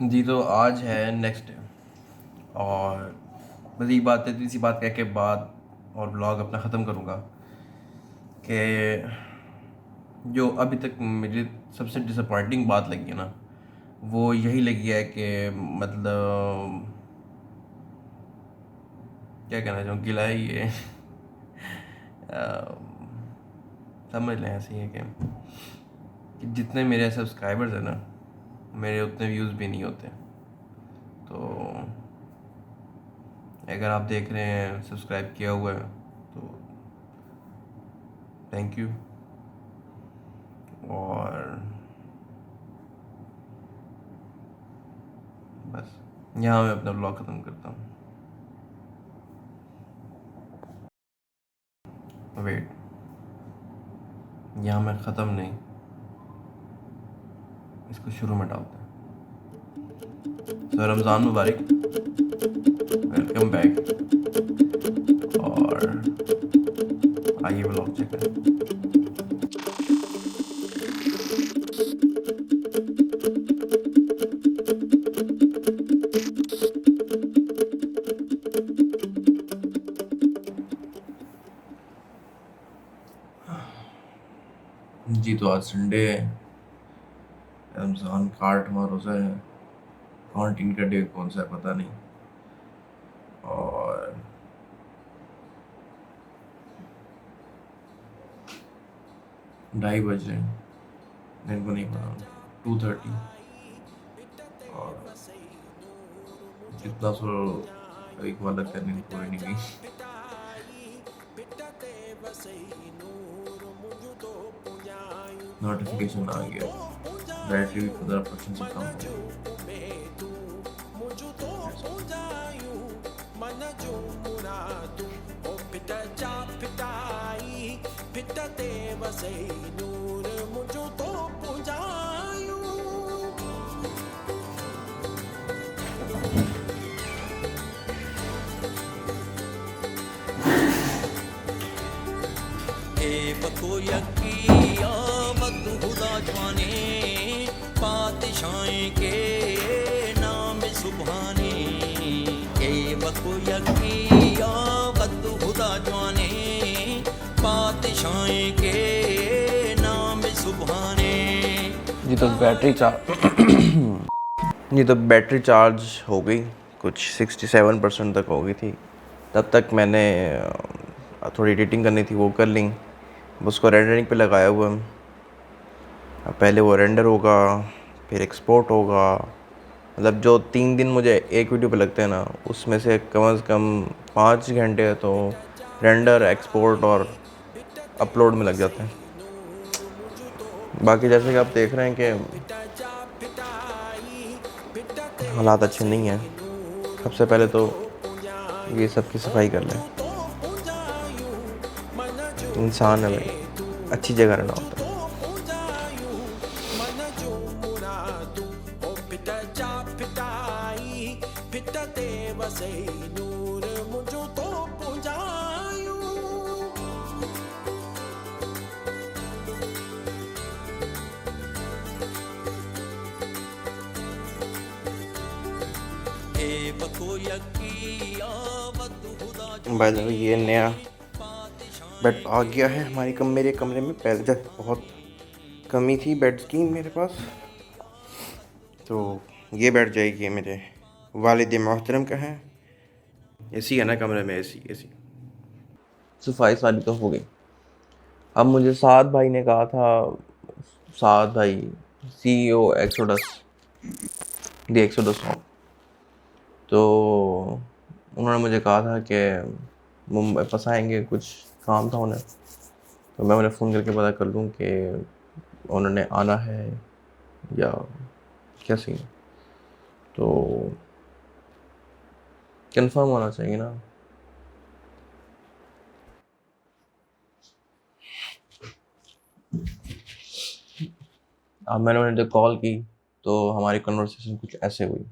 जी तो आज है नेक्स्ट डे और बस यही बात है, तो इसी बात कह के बाद और ब्लॉग अपना ख़त्म करूँगा कि जो अभी तक मुझे सबसे डिसअपॉइंटिंग बात लगी है ना, वो यही लगी है कि मतलब क्या कहना चाहूँ, गिला है ये अ, समझ लें ऐसे ही है कि जितने मेरे सब्सक्राइबर्स हैं ना, मेरे उतने व्यूज़ भी नहीं होते। तो अगर आप देख रहे हैं सब्सक्राइब किया हुआ है तो थैंक यू। और बस यहाँ मैं अपना ब्लॉग ख़त्म करता हूँ। वेट, यहाँ मैं ख़त्म नहीं, इसको शुरू में डालते हैं। सो रमज़ान मुबारक, वेलकम बैक। और आइए ब्लॉग चेक करें। जी तो आज संडे है, रमज़ान का 8वां रोज़ा है। काउंटिंग का डे कौन सा है पता नहीं। और 2:30 बज रहे हैं, मेरे को नहीं पता, 2:30। और कितना सो एक बार लगता है नींद पूरी नहीं हुई। नोटिफिकेशन आ गया, बैटरी भी 15% से कम हो बको यकी आमद खुदा जाने पातशाएं के नाम सुभाने ए बको यकी आमद खुदा जाने पातशाएं के नाम सुभाने। जी तो बैटरी चार्ज हो गई, कुछ 67% तक हो गई थी। तब तक मैंने थोड़ी एडिटिंग करनी थी, वो कर ली। उसको रेंडरिंग पे लगाया हुआ है। अब पहले वो रेंडर होगा, फिर एक्सपोर्ट होगा। मतलब जो 3 दिन मुझे एक वीडियो पे लगते हैं ना, उसमें से कम 5 घंटे तो रेंडर, एक्सपोर्ट और अपलोड में लग जाते हैं। बाकी जैसे कि आप देख रहे हैं कि हालात अच्छे नहीं हैं। सबसे पहले तो ये सब की सफाई कर लें। इंसान है भाई, अच्छी जगह रहना होता है। बाय द वे, ये नया बेड आ गया है हमारी मेरे कमरे में। पहले जब बहुत कमी थी बेड्स की मेरे पास, तो ये बेड जाएगी, मेरे वालिद मोहतरम का है। एसी है ना कमरे में, एसी एसी सफाई सारी तो हो गई। अब मुझे साद भाई ने कहा था, साद भाई CEO एक्सोडस, दी एक्सोडस हॉब, तो उन्होंने मुझे कहा था कि मुंबई पास आएंगे, कुछ काम था उन्हें। तो मैं उन्हें फ़ोन करके पता कर लूँ कि उन्होंने आना है या क्या सीन है। तो कंफर्म होना चाहिए ना। अब मैंने उन्हें जब कॉल की तो हमारी कन्वर्सेशन कुछ ऐसे हुई।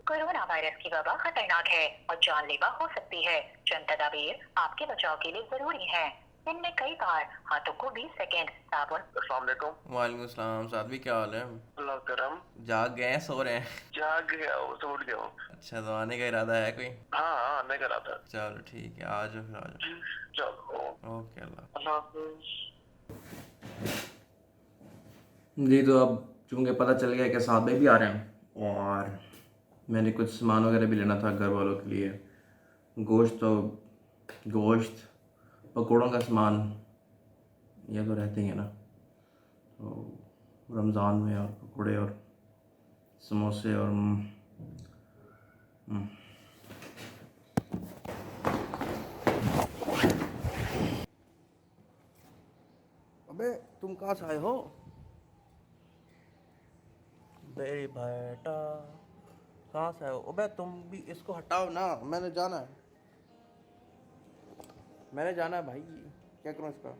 कोरोना वायरस की वबा खतरनाक है और जानलेवा हो सकती है। चंद तदाबीर आपके बचाव के लिए जरूरी हैं। दिन में कई बार हाथों को 20 सेकेंड साबुन। अस्सलाम वालेकुम। वालेकुम सलाम सादवी, क्या हाल है? अल्लाह करम। जाग गए हैं, सो रहे हैं? जाग गया हूँ, तो उठ गया हूँ। अच्छा, तो आने का इरादा है कोई? हाँ हाँ, आने का रहा था। चलो ठीक है, आ जाओ फिर, आ जाओ। चलो, ओके, अल्लाह। अल्लाह हाफिज़। जी, तो अब चूँकि पता चल गया कि साथ भाई भी आ रहे हैं और मैंने कुछ सामान वगैरह भी लेना था घर वालों के लिए। गोश्त, पकौड़ों का सामान, ये तो रहते ही है ना। तो रमज़ान में और पकौड़े और समोसे और अबे तुम कहाँ से आए हो? बेरी बेटा कहाँ से आए हो? अबे तुम भी इसको हटाओ ना, मैंने जाना है भाई। क्या करूँ इसका?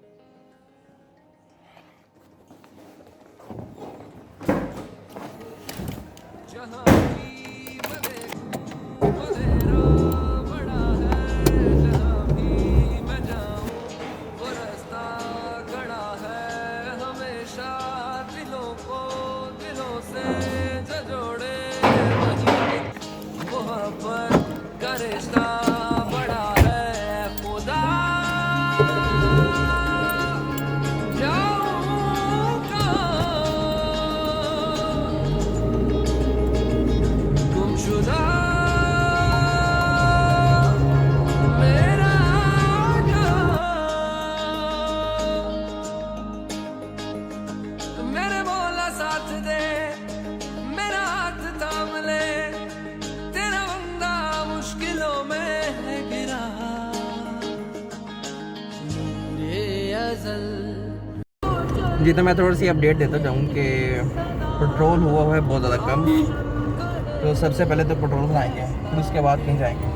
मेरे मौला साथ दे, मेरा हाथ थाम ले, तेरा बंदा मुश्किलों में है गिरा। जी, तो मैं थोड़ी सी अपडेट देता जाऊँ कि पेट्रोल हुआ है बहुत ज़्यादा कम। तो सबसे पहले तो पेट्रोल भराएंगे, फिर उसके बाद कहीं जाएंगे।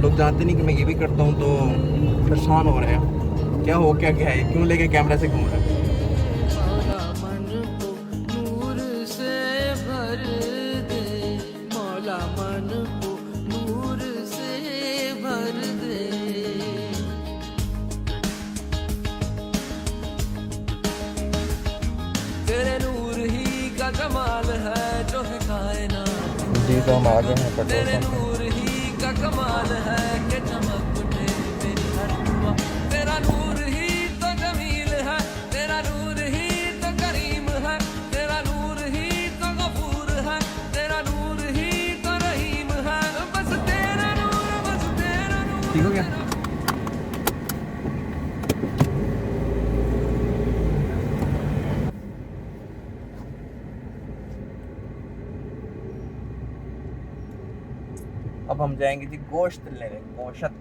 लोग जानते नहीं कि मैं ये भी करता हूँ, तो परेशान हो रहे हैं क्या हो क्या है, क्यों लेके कैमरा से घूम रहे हैं। मन को नूर से भर दे, मौला मन को नूर से भर दे। तेरे नूर ही का कमाल है जो है कायनात। जी, तो हम आ गए हैं पेट्रोल तेरे पंप पे। नूर ही का कमाल है कि चमक उठे मेरी हर दुआ। तेरा नूर ही तो जमील है, तेरा नूर ही तो करीम है, तेरा नूर ही तो गफूर है, तेरा नूर ही तो रहीम है। बस तेरा नूर, बस तेरा नूर। ठीक हो गया? अब हम जाएंगे जी गोश्त लेने, गोश्त।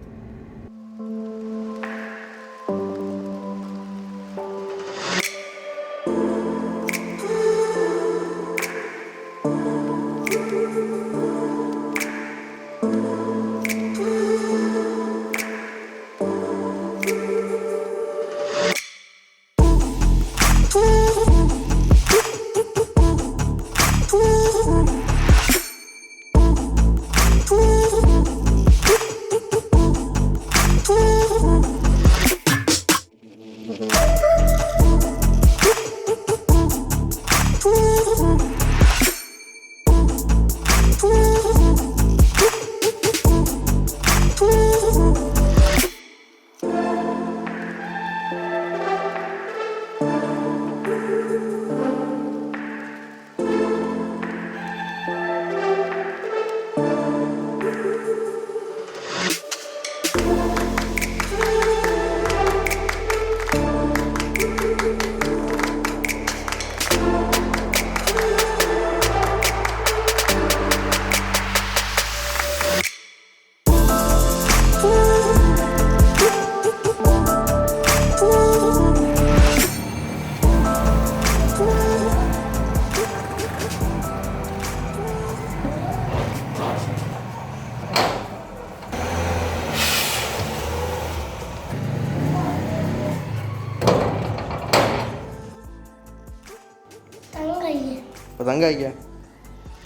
पतंग आई है?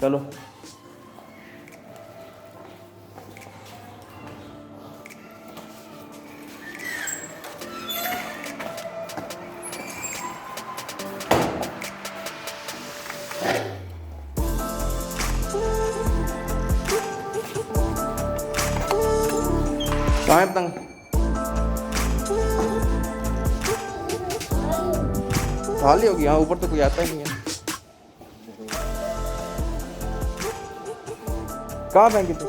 चलो कहाँ है पतंग? खाली होगी, हाँ ऊपर तो कोई आता ही नहीं है। कहाँ फेंकी तू?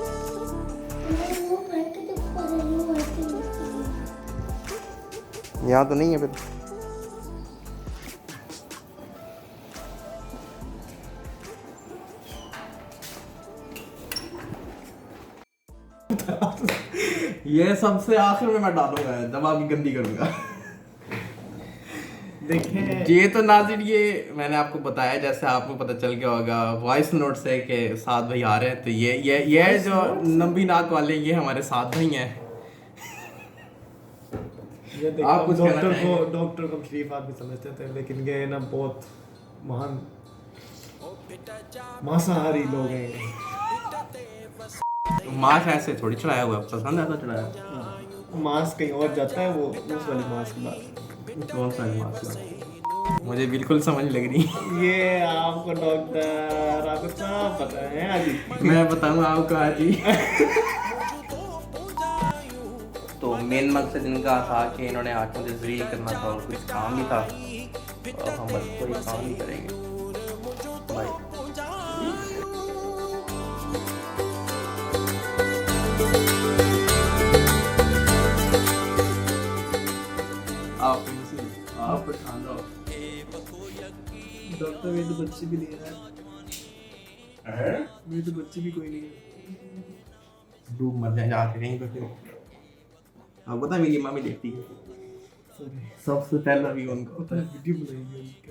यहाँ तो नहीं है फिर। ये सबसे आखिर में मैं डालूंगा जब आपकी गंदी करूंगा। देखें ये तो नाज़रीन, ये मैंने आपको बताया, जैसे आपको पता चल गया होगा वॉइस नोट से कि साथ भाई आ रहे हैं, तो ये जो लंबी नाक वाले ये हमारे साथ भाई हैं। ये देखो, आप कुछ कहना डॉक्टर चाहेंगे? को शरीफ आदमी समझते थे, लेकिन ये ना बहुत महान मांसाहारी लोग हैं। मांस ऐसे थोड़ी चढ़ाया हुआ है, पसंद ऐसा चढ़ाया। मांस कहीं और जाता है, वो उस वाली मांस की बात। कौन सा मांस? मुझे बिल्कुल समझ लग रही। ये आपको डॉक्टर आपको सब पता है अभी। मैं बताऊंगा आपको आज ही। तो मेन मकसद इनका था कि इन्होंने आज मुझे जलील करना था और कुछ काम भी था, और हम बस कोई काम नहीं करेंगे भाई। आप खान लो। डॉक्टर मेरे तो बच्चे भी नहीं है, मेरे तो बच्चे भी कोई नहीं है। डूब मर जाए जाके कहीं पे फिर। आप पता है मेरी मामी देखती है सॉरी, सबसे पहला भी उनको। वीडियो बनाएंगे उनके।